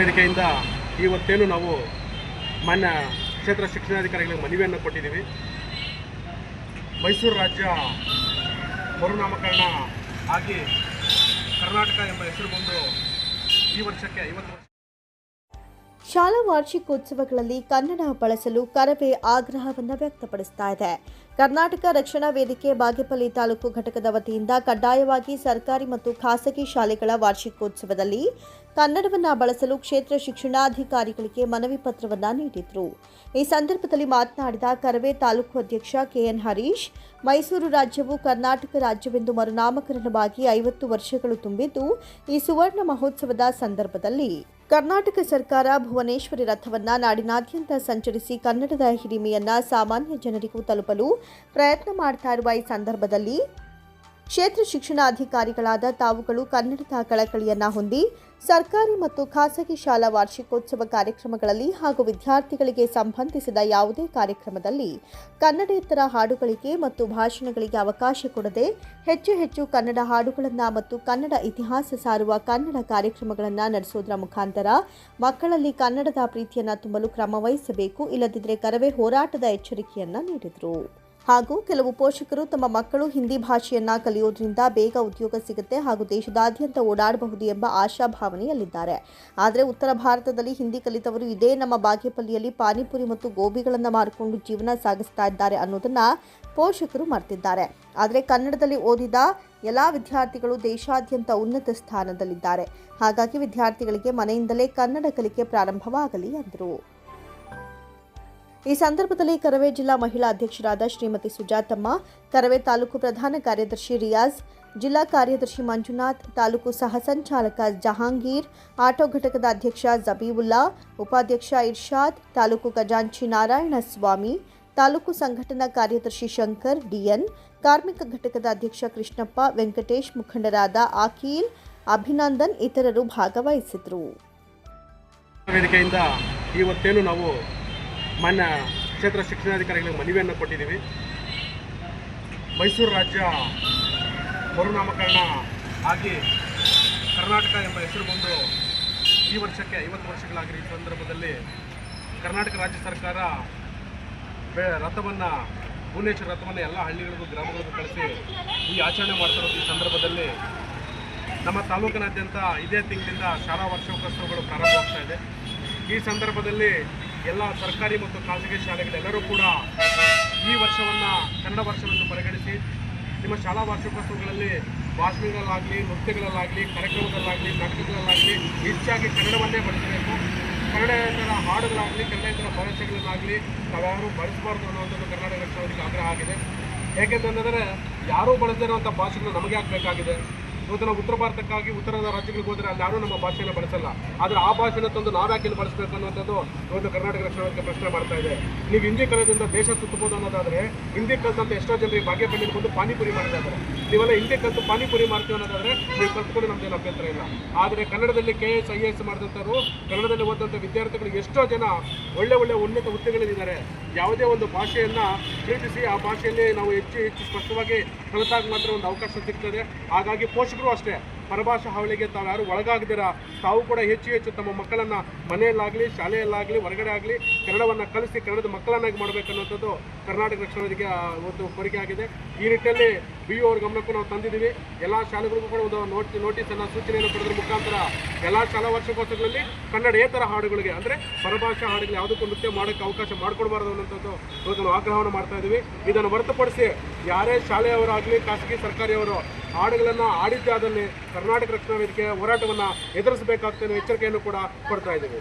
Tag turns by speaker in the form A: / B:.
A: ವೇದಿಕೆಯಿಂದ ಇವತ್ತೇನು ನಾವು ಮಾನ್ಯ ಕ್ಷೇತ್ರ ಶಿಕ್ಷಣಾಧಿಕಾರಿಗಳಿಗೆ ಮನವಿಯನ್ನು ಕೊಟ್ಟಿದ್ದೀವಿ. ಮೈಸೂರು ರಾಜ್ಯ ಮರುನಾಮಕರಣ ಆಗಿ ಕರ್ನಾಟಕ ಎಂಬ ಹೆಸರು ಬಂದು ಈ ವರ್ಷಕ್ಕೆ 50 ವರ್ಷ.
B: ಶಾಲಾ ವಾರ್ಷಿಕೋತ್ಸವಗಳಲ್ಲಿ ಕನ್ನಡ ಬಳಸಲು ಕರವೇ ಆಗ್ರಹವನ್ನು ವ್ಯಕ್ತಪಡಿಸ್ತಾ ಇದೆ. ಕರ್ನಾಟಕ ರಕ್ಷಣಾ ವೇದಿಕೆ ಬಾಗೇಪಲ್ಲಿ ತಾಲೂಕು ಘಟಕದ ವತಿಯಿಂದ ಕಡ್ಡಾಯವಾಗಿ ಸರ್ಕಾರಿ ಮತ್ತು ಖಾಸಗಿ ಶಾಲೆಗಳ ವಾರ್ಷಿಕೋತ್ಸವದಲ್ಲಿ ಕನ್ನಡವನ್ನು ಬಳಸಲು ಕ್ಷೇತ್ರ ಶಿಕ್ಷಣಾಧಿಕಾರಿಗಳಿಗೆ ಮನವಿ ಪತ್ರವನ್ನು ನೀಡಿದರು. ಈ ಸಂದರ್ಭದಲ್ಲಿ ಮಾತನಾಡಿದ ಕರವೇ ತಾಲೂಕು ಅಧ್ಯಕ್ಷ ಕೆಎನ್ ಹರೀಶ್, ಮೈಸೂರು ರಾಜ್ಯವು ಕರ್ನಾಟಕ ರಾಜ್ಯವೆಂದು ಮರುನಾಮಕರಣವಾಗಿ 50 ವರ್ಷಗಳು ತುಂಬಿದ್ದು, ಈ ಸುವರ್ಣ ಮಹೋತ್ಸವದ ಸಂದರ್ಭದಲ್ಲಿ ಕರ್ನಾಟಕ ಸರ್ಕಾರ ಭುವನೇಶ್ವರಿ ರಥವನ್ನು ನಾಡಿನಾದ್ಯಂತ ಸಂಚರಿಸಿ ಕನ್ನಡದ ಹಿರಿಮೆಯನ್ನ ಸಾಮಾನ್ಯ ಜನರಿಗೂ ತಲುಪಲು ಪ್ರಯತ್ನ ಮಾಡ್ತಾ ಇರುವ ಈ ಸಂದರ್ಭದಲ್ಲಿ ಕ್ಷೇತ್ರ ಶಿಕ್ಷಣಾಧಿಕಾರಿಗಳಾದ ತಾವುಗಳು ಕನ್ನಡದ ಕಳಕಳಿಯನ್ನ ಹೊಂದಿ ಸರ್ಕಾರಿ ಮತ್ತು ಖಾಸಗಿ ಶಾಲಾ ವಾರ್ಷಿಕೋತ್ಸವ ಕಾರ್ಯಕ್ರಮಗಳಲ್ಲಿ ಹಾಗೂ ವಿದ್ಯಾರ್ಥಿಗಳಿಗೆ ಸಂಬಂಧಿಸಿದ ಯಾವುದೇ ಕಾರ್ಯಕ್ರಮದಲ್ಲಿ ಕನ್ನಡೇತರ ಹಾಡುಗಳಿಗೆ ಮತ್ತು ಭಾಷಣಗಳಿಗೆ ಅವಕಾಶ ಕೊಡದೆ ಹೆಚ್ಚು ಕನ್ನಡ ಹಾಡುಗಳನ್ನು ಮತ್ತು ಕನ್ನಡ ಇತಿಹಾಸ ಸಾರುವ ಕನ್ನಡ ಕಾರ್ಯಕ್ರಮಗಳನ್ನು ನಡೆಸುವುದರ ಮುಖಾಂತರ ಮಕ್ಕಳಲ್ಲಿ ಕನ್ನಡದ ಪ್ರೀತಿಯನ್ನು ತುಂಬಲು ಕ್ರಮ ವಹಿಸಬೇಕು, ಇಲ್ಲದಿದ್ದರೆ ಕರವೇ ಹೋರಾಟದ ಎಚ್ಚರಿಕೆಯನ್ನು ನೀಡಿದರು. ಹಾಗೂ ಕೆಲವು ಪೋಷಕರು ತಮ್ಮ ಮಕ್ಕಳು ಹಿಂದಿ ಭಾಷೆಯನ್ನ ಕಲಿಯೋದ್ರಿಂದ ಬೇಗ ಉದ್ಯೋಗ ಸಿಗುತ್ತೆ ಹಾಗೂ ದೇಶದಾದ್ಯಂತ ಓಡಾಡಬಹುದು ಎಂಬ ಆಶಾಭಾವನೆಯಲ್ಲಿದ್ದಾರೆ. ಆದರೆ ಉತ್ತರ ಭಾರತದಲ್ಲಿ ಹಿಂದಿ ಕಲಿತವರು ಇದೇ ನಮ್ಮ ಬಾಗೇಪಲ್ಲಿಯಲ್ಲಿ ಪಾನಿಪುರಿ ಮತ್ತು ಗೋಬಿಗಳನ್ನು ಮಾರಿಕೊಂಡು ಜೀವನ ಸಾಗಿಸ್ತಾ ಇದ್ದಾರೆ ಅನ್ನೋದನ್ನ ಪೋಷಕರು ಮರೆತಿದ್ದಾರೆ. ಆದರೆ ಕನ್ನಡದಲ್ಲಿ ಓದಿದ ಎಲ್ಲ ವಿದ್ಯಾರ್ಥಿಗಳು ದೇಶಾದ್ಯಂತ ಉನ್ನತ ಸ್ಥಾನದಲ್ಲಿದ್ದಾರೆ. ಹಾಗಾಗಿ ವಿದ್ಯಾರ್ಥಿಗಳಿಗೆ ಮನೆಯಿಂದಲೇ ಕನ್ನಡ ಕಲಿಕೆ ಪ್ರಾರಂಭವಾಗಲಿ ಎಂದರು. ಈ ಸಂದರ್ಭದಲ್ಲಿ ಕರವೇ ಜಿಲ್ಲಾ ಮಹಿಳಾ ಅಧ್ಯಕ್ಷರಾದ ಶ್ರೀಮತಿ ಸುಜಾತಮ್ಮ, ಕರವೇ ತಾಲೂಕು ಪ್ರಧಾನ ಕಾರ್ಯದರ್ಶಿ ರಿಯಾಜ್, ಜಿಲ್ಲಾ ಕಾರ್ಯದರ್ಶಿ ಮಂಜುನಾಥ್, ತಾಲೂಕು ಸಹ ಸಂಚಾಲಕ ಜಹಾಂಗೀರ್, ಆಟೋ ಘಟಕದ ಅಧ್ಯಕ್ಷ ಜಬೀವುಲ್ಲಾ, ಉಪಾಧ್ಯಕ್ಷ ಇರ್ಷಾದ್, ತಾಲೂಕು ಖಜಾಂಚಿ ನಾರಾಯಣಸ್ವಾಮಿ, ತಾಲೂಕು ಸಂಘಟನಾ ಕಾರ್ಯದರ್ಶಿ ಶಂಕರ್ ಡಿಎನ್, ಕಾರ್ಮಿಕ ಘಟಕದ ಅಧ್ಯಕ್ಷ ಕೃಷ್ಣಪ್ಪ, ವೆಂಕಟೇಶ್, ಮುಖಂಡರಾದ ಅಖಿಲ್, ಅಭಿನಂದನ್ ಇತರರು ಭಾಗವಹಿಸಿದರು.
A: ವೇದಿಕೆಯಿಂದ ಇವತ್ತೇನು ನಾವು ಮಾನ್ಯ ಕ್ಷೇತ್ರ ಶಿಕ್ಷಣಾಧಿಕಾರಿಗಳಿಗೆ ಮನವಿಯನ್ನು ಕೊಟ್ಟಿದ್ದೀವಿ. ಮೈಸೂರು ರಾಜ್ಯ ಮರುನಾಮಕರಣ ಆಗಿ ಕರ್ನಾಟಕ ಎಂಬ ಹೆಸರು ಬಂದು ಈ ವರ್ಷಕ್ಕೆ 50 ವರ್ಷಗಳಾಗಿರೋ ಈ ಸಂದರ್ಭದಲ್ಲಿ ಕರ್ನಾಟಕ ರಾಜ್ಯ ಸರ್ಕಾರ ರಥವನ್ನು ಭುವನೇಶ್ವರಿ ರಥವನ್ನು ಎಲ್ಲ ಹಳ್ಳಿಗಳಿಗೂ ಗ್ರಾಮಗಳಿಗೂ ಕಳಿಸಿ ಈ ಆಚರಣೆ ಮಾಡ್ತಿರೋದು. ಈ ಸಂದರ್ಭದಲ್ಲಿ ನಮ್ಮ ತಾಲೂಕಿನಾದ್ಯಂತ ಇದೇ ತಿಂಗಳಿಂದ ಶಾಲಾ ವಾರ್ಷಿಕೋತ್ಸವಗಳು ಪ್ರಾರಂಭವಾಗ್ತಾ ಇದೆ. ಈ ಸಂದರ್ಭದಲ್ಲಿ ಎಲ್ಲ ಸರ್ಕಾರಿ ಮತ್ತು ಖಾಸಗಿ ಶಾಲೆಗಳೆಲ್ಲರೂ ಕೂಡ ಈ ವರ್ಷವನ್ನು ಕನ್ನಡ ವರ್ಷವೆಂದು ಪರಿಗಣಿಸಿ ನಿಮ್ಮ ಶಾಲಾ ವಾರ್ಷಿಕೋತ್ಸವಗಳಲ್ಲಿ ಭಾಷಣಗಳಲ್ಲಾಗಲಿ, ನೃತ್ಯಗಳಲ್ಲಾಗಲಿ, ಕಾರ್ಯಕ್ರಮದಲ್ಲಾಗಲಿ, ನಾಟಕಗಳಲ್ಲಾಗಲಿ ಹೆಚ್ಚಾಗಿ ಕನ್ನಡವನ್ನೇ ಬಳಸಬೇಕು. ಕನ್ನಡೇತರ ಹಾಡುಗಳಾಗಲಿ, ಕನ್ನಡೇತರ ಭಾಷೆಗಳನ್ನಾಗಲಿ ನಾವ್ಯಾರೂ ಬಳಸಬಾರ್ದು ಅನ್ನೋಂಥದ್ದು ಕರ್ನಾಟಕ ರಕ್ಷಣೆಗೆ ಆಗ್ರಹ ಆಗಿದೆ. ಏಕೆಂತಂದರೆ ಯಾರೂ ಬಳಸದಿರುವಂಥ ಭಾಷೆಗಳು ನಮಗೆ ಆಗಬೇಕಾಗಿದೆ. ಇವತ್ತು ನಾವು ಉತ್ತರ ಭಾರತಕ್ಕಾಗಿ ಉತ್ತರದ ರಾಜ್ಯಗಳಿಗೆ ಹೋದರೆ ಅಲ್ಲಿ ಯಾರೂ ನಮ್ಮ ಭಾಷೆಯನ್ನು ಬಳಸಲ್ಲ. ಆದರೆ ಆ ಭಾಷೆನ ತಂದು ನಾವ್ಯಾಕೆ ಇಲ್ಲಿ ಬಳಸಬೇಕು ಅನ್ನೋಂಥದ್ದು ಇವತ್ತು ಕರ್ನಾಟಕ ರಕ್ಷಣೆ ಪ್ರಶ್ನೆ ಮಾಡ್ತಾ ಇದೆ. ನೀವು ಹಿಂದಿ ಕಲಿಯೋದ್ರಿಂದ ದೇಶ ಸುತ್ತಬಹುದು ಅನ್ನೋದಾದರೆ ಹಿಂದಿ ಕಲಿತಂತ ಎಷ್ಟೋ ಜನರಿಗೆ ಬಾಗೇಪಲ್ಲಿ ಬಂದು ಪಾನಿಪುರಿ ಮಾಡ್ತಾ ಇದ್ದಾರೆ. ನೀವೆಲ್ಲ ಹಿಂದಿ ಕಲಿತು ಪಾನಿಪುರಿ ಮಾಡ್ತೀವಿ ಅನ್ನೋದಾದರೆ ನೀವು ಕಲ್ತ್ಕೊಂಡು ನಮ್ಮದೇನು ಅಭ್ಯಂತರ ಇಲ್ಲ. ಆದರೆ ಕನ್ನಡದಲ್ಲಿ KS IAS ಮಾಡಿದಂಥವ್ರು, ಕನ್ನಡದಲ್ಲಿ ಓದಂಥ ವಿದ್ಯಾರ್ಥಿಗಳು ಎಷ್ಟೋ ಜನ ಒಳ್ಳೆ ಉನ್ನತ ಹುದ್ದೆಗಳಿದ್ದಾರೆ. ಯಾವುದೇ ಒಂದು ಭಾಷೆಯನ್ನು ಪ್ರೀತಿಸಿ ಆ ಭಾಷೆಯಲ್ಲಿ ನಾವು ಹೆಚ್ಚು ಸ್ಪಷ್ಟವಾಗಿ ಕಲಿತಾಗ ಮಾತ್ರ ಒಂದು ಅವಕಾಶ ಸಿಗ್ತದೆ. ಹಾಗಾಗಿ ಪೋಷಕರು ಅಷ್ಟೇ ಪರಭಾಷಾ ಹಾವಳಿಗೆ ತಾವು ಯಾರು ಒಳಗಾಗದಿರ ತಾವು ಕೂಡ ಹೆಚ್ಚು ತಮ್ಮ ಮಕ್ಕಳನ್ನು ಮನೆಯಲ್ಲಾಗಲಿ, ಶಾಲೆಯಲ್ಲಾಗಲಿ, ಹೊರಗಡೆ ಆಗಲಿ ಕನ್ನಡವನ್ನು ಕಲಿಸಿ ಕನ್ನಡದ ಮಕ್ಕಳನ್ನಾಗಿ ಮಾಡಬೇಕನ್ನುವಂಥದ್ದು ಕರ್ನಾಟಕ ರಕ್ಷಣೆಗೆ ಒಂದು ಕೋರಿಕೆ ಆಗಿದೆ. ಈ ನಿಟ್ಟಿನಲ್ಲಿ BO ಅವ್ರ ಗಮನಕ್ಕೂ ನಾವು ತಂದಿದ್ದೀವಿ. ಎಲ್ಲ ಶಾಲೆಗಳಿಗೂ ಕೂಡ ಒಂದು ನೋಟಿಸನ್ನು, ಸೂಚನೆಯನ್ನು ಕೊಡೋದ್ರ ಮುಖಾಂತರ ಎಲ್ಲ ಶಾಲಾ ವಾರ್ಷಿಕೋತ್ಸವಗಳಲ್ಲಿ ಕನ್ನಡೇತರ ಹಾಡುಗಳಿಗೆ ಅಂದರೆ ಪರಭಾಷಾ ಹಾಡುಗಳು ಯಾವುದಕ್ಕೂ ನೃತ್ಯ ಮಾಡೋಕ್ಕೆ ಅವಕಾಶ ಮಾಡಿಕೊಡ್ಬಾರ್ದು ಅನ್ನೋಂಥದ್ದು ಇವತ್ತು ನಾವು ಆಗ್ರಹವನ್ನು ಮಾಡ್ತಾ ಇದ್ದೀವಿ. ಇದನ್ನು ಹೊರತುಪಡಿಸಿ ಯಾರೇ ಶಾಲೆಯವರಾಗಲಿ, ಖಾಸಗಿ ಸರ್ಕಾರಿಯವರು ಹಾಡುಗಳನ್ನು ಆಡಿದ್ದೇ ಆದಲ್ಲಿ ಕರ್ನಾಟಕ ರಕ್ಷಣಾ ವೇದಿಕೆ ಹೋರಾಟವನ್ನು ಎದುರಿಸಬೇಕಾಗ್ತದೆ ಎಚ್ಚರಿಕೆಯನ್ನು ಕೂಡ ಕೊಡ್ತಾ ಇದ್ದೀವಿ.